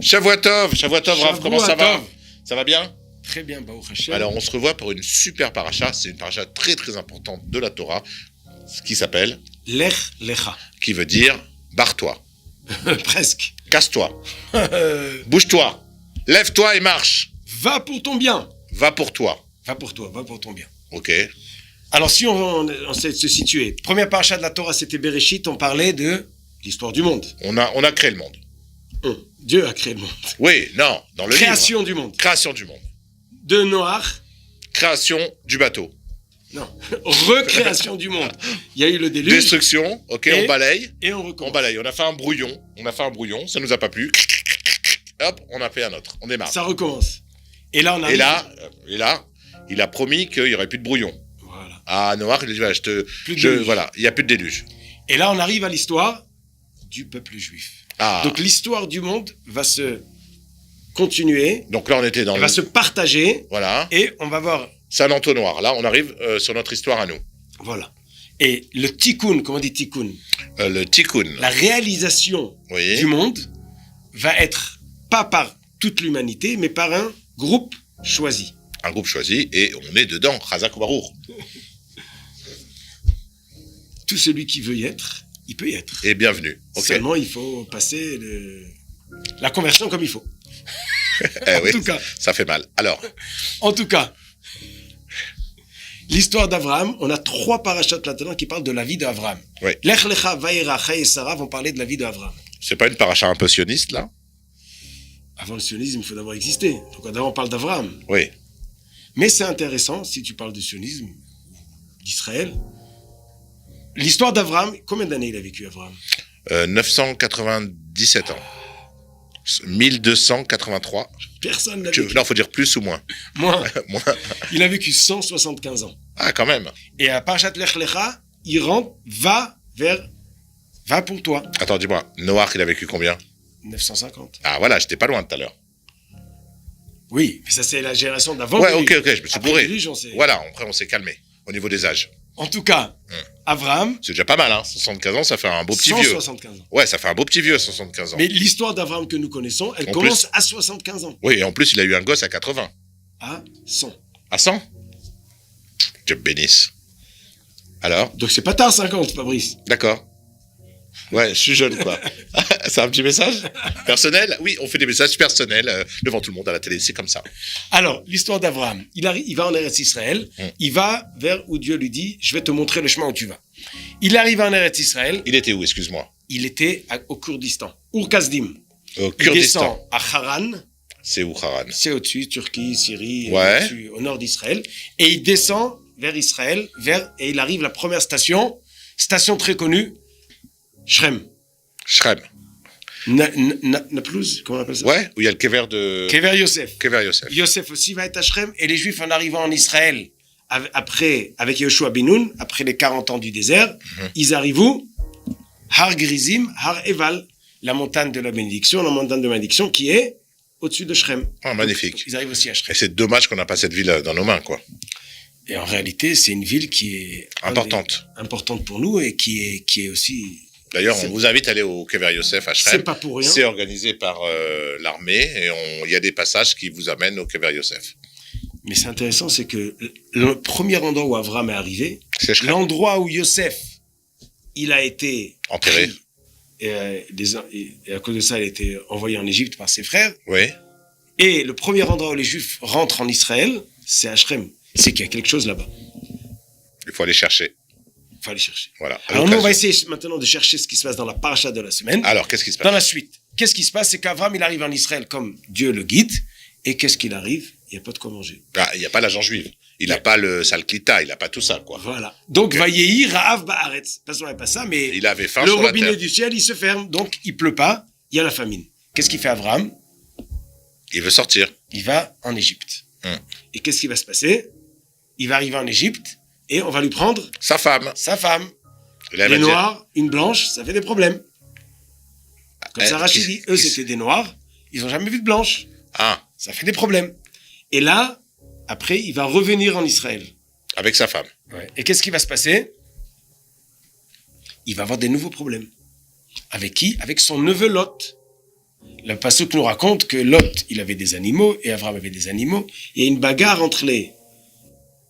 Shavuot Tov, Rav, comment ça va? Ça va bien? Très bien, Baruch Hashem. Alors, on se revoit pour une super paracha. C'est une paracha très très importante de la Torah, qui s'appelle Lech Lecha. Qui veut dire barre-toi, Presque. casse-toi, bouge-toi, lève-toi et marche. Va pour ton bien. Va pour toi. Va pour toi, va pour ton bien. Ok. Alors, si on sait se situer, première paracha de la Torah, c'était Bereshit, on parlait de l'histoire du monde. On a créé le monde. Dieu a créé le monde. Oui, non, dans le Création livre. du monde. Création du monde. De Noach. Création du bateau. Non, recréation du monde. Il y a eu le déluge. Destruction, ok, on balaye. Et on recommence. On balaye, on a fait un brouillon, ça nous a pas plu. Hop, on a fait un autre, on démarre. Ça recommence. Et là, on arrive. Et là, il a promis qu'il y aurait plus de brouillon. Voilà. Ah, Noach, il dit, voilà, il y a plus de déluge. Et là, on arrive à l'histoire du peuple juif. Ah. Donc, l'histoire du monde va se continuer. Donc là, on était dans va se partager. Voilà. Et on va voir. C'est un entonnoir. Là, on arrive sur notre histoire à nous. Voilà. Et le tikkun, comment on dit tikkun? Le tikkun. La réalisation du monde va être pas par toute l'humanité, mais par un groupe choisi. Un groupe choisi, et on est dedans. Chazak Baruch. Tout celui qui veut y être, il peut y être. Et bienvenue. Okay. Seulement, il faut passer la conversion comme il faut. En tout cas. Ça fait mal. Alors. En tout cas. L'histoire d'Abraham, on a 3 parachutes là-dedans qui parlent de la vie d'Abraham. Oui. Lech Lecha, Vaïra, Chaye et Sarah vont parler de la vie d'Abraham. C'est pas une paracha un peu sioniste, là? Avant le sionisme, il faut d'abord exister. Donc d'abord, on parle d'Abraham. Oui. Mais c'est intéressant, si tu parles de sionisme, d'Israël. L'histoire d'Abraham, combien d'années il a vécu, Abraham? 997 ans. 1283. Personne n'a vécu. Non, faut dire plus ou moins. Moins. Il a vécu 175 ans. Ah, quand même. Et à Parashat Lech Lecha, il rentre, va pour toi. Attends, dis-moi, Noach, il a vécu combien? 950. Ah, voilà, j'étais pas loin tout à l'heure. Oui, mais ça, c'est la génération d'avant. Ouais, ok, je me suis bourré. Voilà, après, on s'est calmé au niveau des âges. En tout cas, Abraham... C'est déjà pas mal, hein. 75 ans, ça fait un beau petit 175 vieux. ans. Ouais, ça fait un beau petit vieux, 75 ans. Mais l'histoire d'Abraham que nous connaissons, elle commence à 75 ans. Oui, et en plus, il a eu un gosse à 80. À 100. À 100? Dieu bénisse. Alors? Donc c'est pas tard, 50, Fabrice. D'accord. Ouais, je suis jeune, quoi. C'est un petit message personnel? Oui, on fait des messages personnels devant tout le monde à la télé, c'est comme ça. Alors, l'histoire d'Abraham. Il va en Eretz Israël. Il va vers où Dieu lui dit, je vais te montrer le chemin où tu vas. Il arrive en Eretz Israël. Il était où, excuse-moi? Il était au Kurdistan. Ur-Kasdim. Au Kurdistan. Il descend à Haran. C'est où, Haran? C'est au-dessus, Turquie, Syrie, ouais. Au nord d'Israël. Et il descend vers Israël, et il arrive à la première station très connue, Shrem. Naplouz, comment on appelle ça? Ouais, où il y a le Kever de... Kever Yosef. Yosef aussi va être à Shrem, et les Juifs en arrivant en Israël, avec Yoshua ben Nun, après les 40 ans du désert, ils arrivent où? Har Grizim, Har Eval, la montagne de la bénédiction, qui est au-dessus de Shrem. Ah, magnifique. Donc, ils arrivent aussi à Shrem. Et c'est dommage qu'on n'a pas cette ville dans nos mains, quoi. Et en réalité, c'est une ville qui est... importante pour nous, et qui est aussi... D'ailleurs, on vous invite à aller au Kever Yosef à Shrem. C'est pas pour rien. C'est organisé par l'armée et il y a des passages qui vous amènent au Kever Yosef. Mais c'est intéressant, c'est que le premier endroit où Avram est arrivé, c'est Shrem. L'endroit où Yosef, il a été enterré. Et à cause de ça, il a été envoyé en Égypte par ses frères. Oui. Et le premier endroit où les Juifs rentrent en Israël, c'est à Shrem. C'est qu'il y a quelque chose là-bas. Il faut aller chercher. Voilà. Alors nous, on va essayer maintenant de chercher ce qui se passe dans la paracha de la semaine. Alors, qu'est-ce qui se passe? Dans la suite. Qu'est-ce qui se passe? C'est qu'Avram, il arrive en Israël comme Dieu le guide. Et qu'est-ce qu'il arrive? Il n'y a pas de quoi manger. Ah, il n'y a pas l'agent juif. Il n'a pas le salklita, il n'a pas tout ça, quoi. Voilà. Donc, Vayehi Ra'av Ba'aretz. De toute façon, il n'y a pas ça, mais il avait faim le sur la robinet terre. du ciel, il se ferme. Donc, il pleut pas. Il y a la famine. Qu'est-ce qu'il fait Avram? Il veut sortir. Il va en Égypte. Et qu'est-ce qui va se passer? Il va arriver en Égypte et on va lui prendre sa femme. Les noirs, une blanche, ça fait des problèmes. Comme ça, Rachid dit, eux, c'était des noirs. Ils n'ont jamais vu de blanche. Ah. Ça fait des problèmes. Et là, après, il va revenir en Israël. Avec sa femme. Ouais. Et qu'est-ce qui va se passer? Il va avoir des nouveaux problèmes. Avec qui? Avec son neveu Lot. Le pasuk nous raconte que Lot, il avait des animaux et Avram avait des animaux. Il y a une bagarre entre les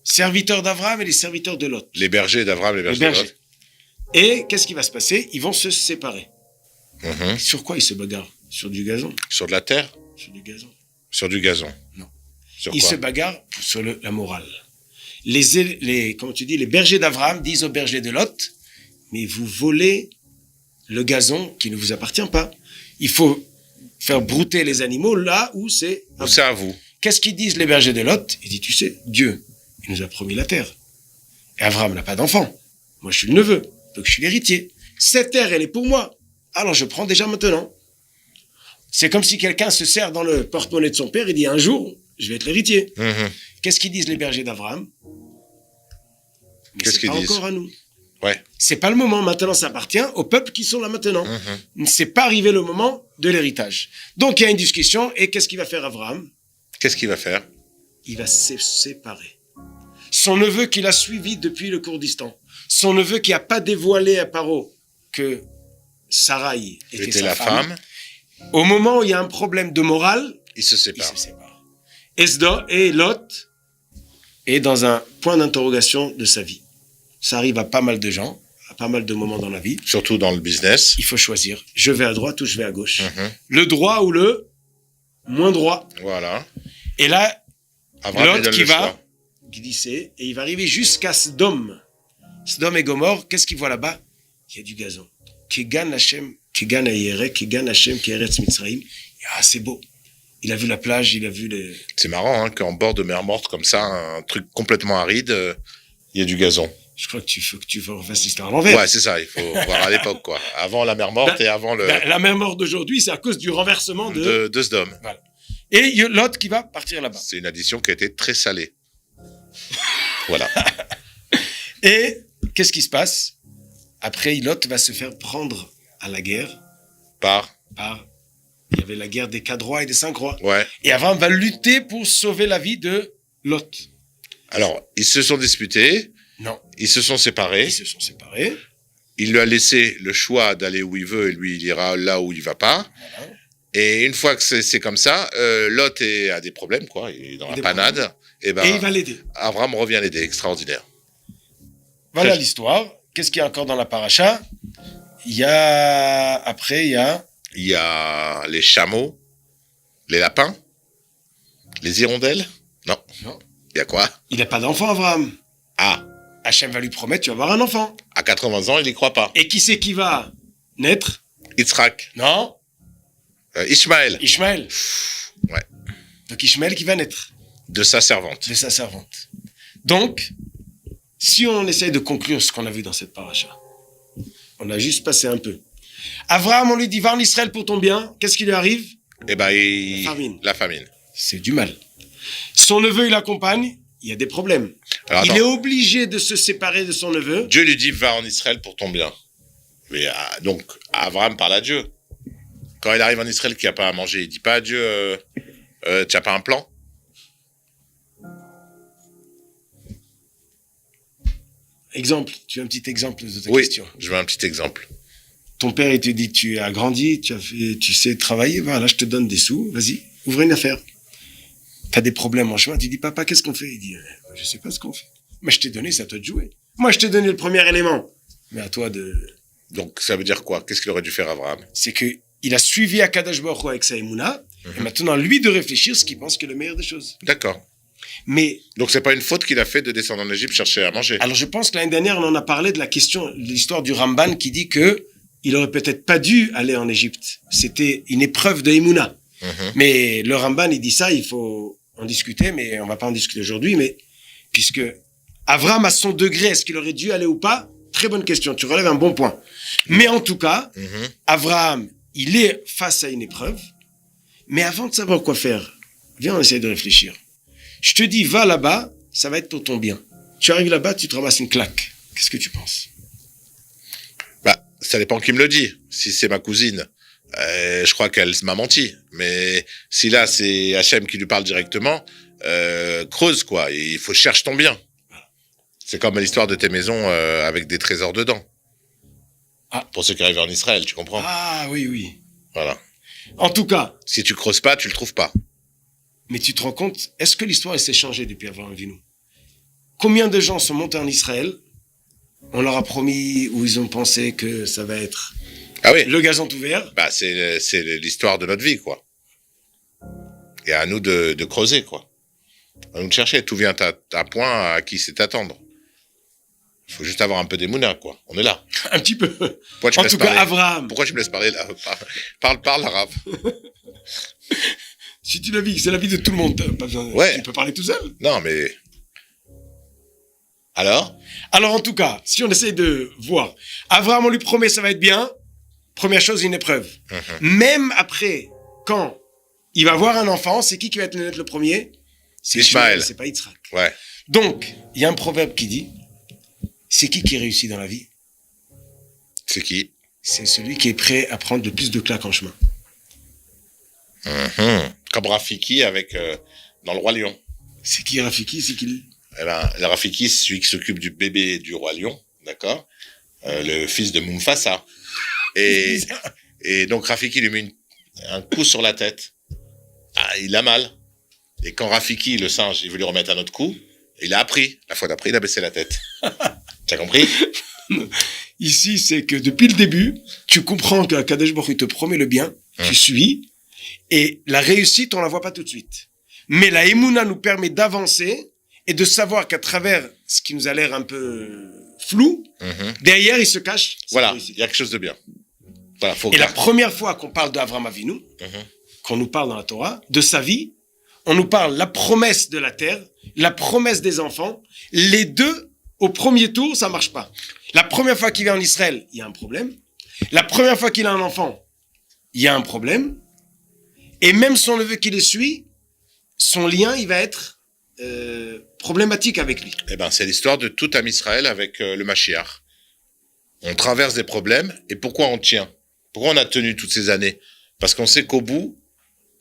serviteurs d'Avram et les serviteurs de Lot. Les bergers d'Avram, les bergers de Lot. Et qu'est-ce qui va se passer? Ils vont se séparer. Mhm. Sur quoi ils se bagarrent? Sur du gazon? Sur de la terre? Sur du gazon? Sur du gazon? Non. Sur Ils quoi? se bagarrent sur la morale. Comment tu dis, les bergers d'Avram disent aux bergers de Lot, mais vous volez le gazon qui ne vous appartient pas. Il faut faire brouter les animaux là où c'est... Ou c'est à vous? Qu'est-ce qu'ils disent les bergers de Lot? Ils disent, tu sais, Dieu, il nous a promis la terre. Et Avram n'a pas d'enfant. Moi, je suis le neveu, donc je suis l'héritier. Cette terre, elle est pour moi. Alors, je prends déjà maintenant. C'est comme si quelqu'un se sert dans le porte-monnaie de son père et dit, un jour, je vais être l'héritier. Mhm. Qu'est-ce qu'ils disent les bergers d'Avram? Mais Qu'est-ce qu'ils pas disent? encore à nous. Ouais. C'est pas le moment. Maintenant, ça appartient aux peuples qui sont là maintenant. C'est pas arrivé le moment de l'héritage. Donc, il y a une discussion. Et qu'est-ce qu'il va faire Avram? Qu'est-ce qu'il va faire? Il va se séparer. Son neveu qu'il a suivi depuis le Kurdistan. Son neveu qui a pas dévoilé à Paro que Sarai était Était sa la femme. Au moment où il y a un problème de morale, Il se il sépare. se sépare. Et Lot est dans un point d'interrogation de sa vie. Ça arrive à pas mal de gens, à pas mal de moments dans la vie. Surtout dans le business. Il faut choisir. Je vais à droite ou je vais à gauche. Mhm. Le droit ou le moins droit. Voilà. Et là, Abraham lui Lot donne qui le va choix. glisser et il va arriver jusqu'à Sdom. Sdom et Gomorre, qu'est-ce qu'il voit là-bas? Il y a du gazon. Kegan Hashem, Kegan Ayere, Kegan Hashem, Keretz Mitzrayim. Ah, c'est beau. Il a vu la plage, il a vu les... C'est marrant hein, qu'en bord de mer morte comme ça, un truc complètement aride, il y a du gazon. Je crois que tu refasses l'histoire à l'envers. Ouais, c'est ça, il faut voir à l'époque, quoi. Avant la mer morte et avant La mer morte d'aujourd'hui, c'est à cause du renversement de Sdom. Voilà. Et Lot qui va partir là-bas. C'est une addition qui a été très salée. Voilà. Et qu'est-ce qui se passe? Après, Lot va se faire prendre à la guerre Par. Il y avait la guerre des 4 rois et des 5 rois. Ouais. Et Avram va lutter pour sauver la vie de Lot. Alors, ils se sont disputés. Non. Ils se sont séparés. Ils se sont séparés. Il lui a laissé le choix d'aller où il veut et lui, il ira là où il va pas. Voilà. Et une fois que c'est comme ça, Lot a des problèmes, quoi. Il est dans la panade. Et ben, Et il va l'aider. Abraham revient l'aider. Extraordinaire. Voilà Très- l'histoire. Qu'est-ce qu'il y a encore dans la paracha? Il y a Il y a les chameaux, les lapins, les hirondelles. Non. Non. Il y a quoi? il n'a pas d'enfant, Avram. Ah, Hachem va lui promettre, tu vas avoir un enfant. à 80 ans, il y croit pas. Et qui c'est qui va naître? Yitzhak, Non, Ishmaël, Ishmaël. Ouais. Donc Ishmaël qui va naître de sa servante. de sa servante. Donc, si on essaye de conclure ce qu'on a vu dans cette paracha, on a juste passé un peu. Abraham, on lui dit, va en Israël pour ton bien. Qu'est-ce qui lui arrive? Eh ben, La famine. la famine. C'est du mal. Son neveu, il l'accompagne. Il y a des problèmes. Alors, Il attends. est obligé de se séparer de son neveu. Dieu lui dit, va en Israël pour ton bien. Mais, donc, Abraham parle à Dieu. Quand il arrive en Israël qu'il n'y a pas à manger, il dit pas à Dieu, tu n'as pas un plan? Exemple, tu as un petit exemple de ta Oui, question. je veux un petit exemple. Ton père, il te dit, tu as grandi, tu sais travailler, voilà, je te donne des sous, vas-y, ouvre une affaire. Tu as des problèmes en chemin, tu dis, papa, qu'est-ce qu'on fait? Il dit, je sais pas ce qu'on fait. Mais je t'ai donné, c'est à toi de jouer. Moi, je t'ai donné le premier élément. Mais à toi de... Donc, ça veut dire quoi? Qu'est-ce qu'il aurait dû faire Abraham? C'est que il a suivi Akadosh Baruch Hu avec sa émouna, et maintenant, lui de réfléchir ce qu'il pense que est le meilleur des choses. D'accord. Mais, Donc, c'est pas une faute qu'il a fait de descendre en Égypte chercher à manger. alors je pense que l'année dernière, on en a parlé de la question, de l'histoire du Ramban qui dit que il aurait peut-être pas dû aller en Égypte. C'était une épreuve de émouna. Mhm. Mais le Ramban, il dit ça, il faut en discuter, mais on va pas en discuter aujourd'hui, mais puisque Avram, à son degré, est-ce qu'il aurait dû aller ou pas? Très bonne question, tu relèves un bon point. Mais en tout cas, Mhm. Avraham, il est face à une épreuve, mais avant de savoir quoi faire, viens, on essaie de réfléchir. Je te dis, va là-bas, ça va être pour ton bien. Tu arrives là-bas, tu te ramasses une claque. Qu'est-ce que tu penses? Bah, ça dépend qui me le dit. Si c'est ma cousine, je crois qu'elle m'a menti. Mais si là, c'est Hachem qui lui parle directement, creuse, quoi. Il faut chercher ton bien. C'est comme l'histoire de tes maisons avec des trésors dedans. Ah. Pour ceux qui arrivent en Israël, tu comprends? Ah, oui, oui. Voilà. En tout cas, Si tu creuses pas, tu le trouves pas. mais tu te rends compte, est-ce que l'histoire elle s'est changée depuis Avraham Avinu? Combien de gens sont montés en Israël? On leur a promis ou ils ont pensé que ça va être Ah oui. le gazon tout vert. Bah, c'est l'histoire de notre vie, quoi. Et à nous de creuser, quoi. À nous de chercher. Tout vient à point à qui c'est attendre. Il faut juste avoir un peu d'émouna, quoi. On est là. Un petit peu. Pourquoi tu me En laisses tout cas, parler Abraham. Pourquoi tu me laisses parler, là? Parle, arabe. Si tu la vis, c'est la vie de tout le monde. T'as pas besoin. Ouais. Tu peux parler tout seul. Non, mais... Alors? Alors en tout cas, si on essaie de voir, Abraham, on lui promet ça va être bien. Première chose, une épreuve. Même après, quand il va avoir un enfant, c'est qui va être le premier? C'est Ismaël. C'est pas Yitzhak. Ouais. Donc, il y a un proverbe qui dit, c'est qui réussit dans la vie? C'est qui? C'est celui qui est prêt à prendre le plus de claques en chemin. Comme Rafiki avec... dans Le Roi Lion. C'est qui Rafiki? C'est qui? Eh ben, le Rafiki, c'est celui qui s'occupe du bébé du Roi Lion, d'accord? Le fils de Mufasa. Et donc Rafiki lui met un coup sur la tête. Ah, il a mal. Et quand Rafiki, le singe, il veut lui remettre un autre coup, il a appris. La fois d'après, il a baissé la tête. Tu as compris? Ici, c'est que depuis le début, tu comprends que Kadesh Baruch Hu te promet le bien, tu suis, et la réussite, on la voit pas tout de suite. Mais la Emouna nous permet d'avancer et de savoir qu'à travers ce qui nous a l'air un peu flou, derrière, il se cache. Voilà, il y a quelque chose de bien. Voilà, faut Et la garder. première fois qu'on parle d'Avraham Avinu, qu'on nous parle dans la Torah, de sa vie, on nous parle la promesse de la terre, la promesse des enfants. Les deux, au premier tour, ça marche pas. La première fois qu'il vient en Israël, il y a un problème. La première fois qu'il a un enfant, il y a un problème. Et même son neveu qui le suit, son lien, il va être problématique avec lui. Eh ben, c'est l'histoire de tout Am Israël avec le Mashiach. On traverse des problèmes, et pourquoi on tient? Pourquoi on a tenu toutes ces années? Parce qu'on sait qu'au bout,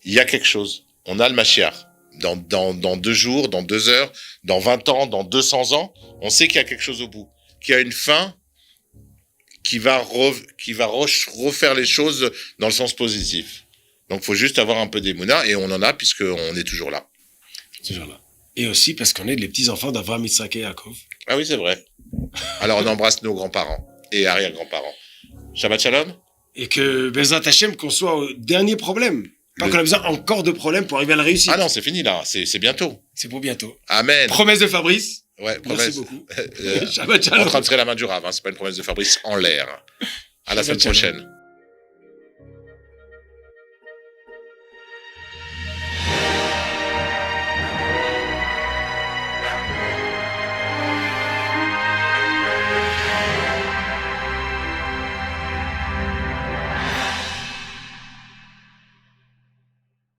il y a quelque chose. On a le Mashiach. Dans 2 jours, dans 2 heures, dans 20 ans, dans 200 ans, on sait qu'il y a quelque chose au bout. Qu'il y a une fin qui va refaire les choses dans le sens positif. Donc, faut juste avoir un peu d'émouna, et on en a puisqu'on est toujours là. Toujours là. Et aussi parce qu'on est les petits-enfants d'Avraham, Yitzhak et Yaakov. Ah oui, c'est vrai. Alors, on embrasse nos grands-parents et arrière-grands-parents. Shabbat shalom. Et que Bezrat Hashem, qu'on soit au dernier problème. Pas qu'on a besoin encore de problèmes pour arriver à la réussite. Ah non, c'est fini là, c'est bientôt. C'est pour bientôt. Amen. Promesse de Fabrice. Ouais, promesse. Merci beaucoup. On Shabbat shalom. traverserait la main du rave, hein, c'est pas une promesse de Fabrice en l'air. À la semaine Shabbat shalom. prochaine.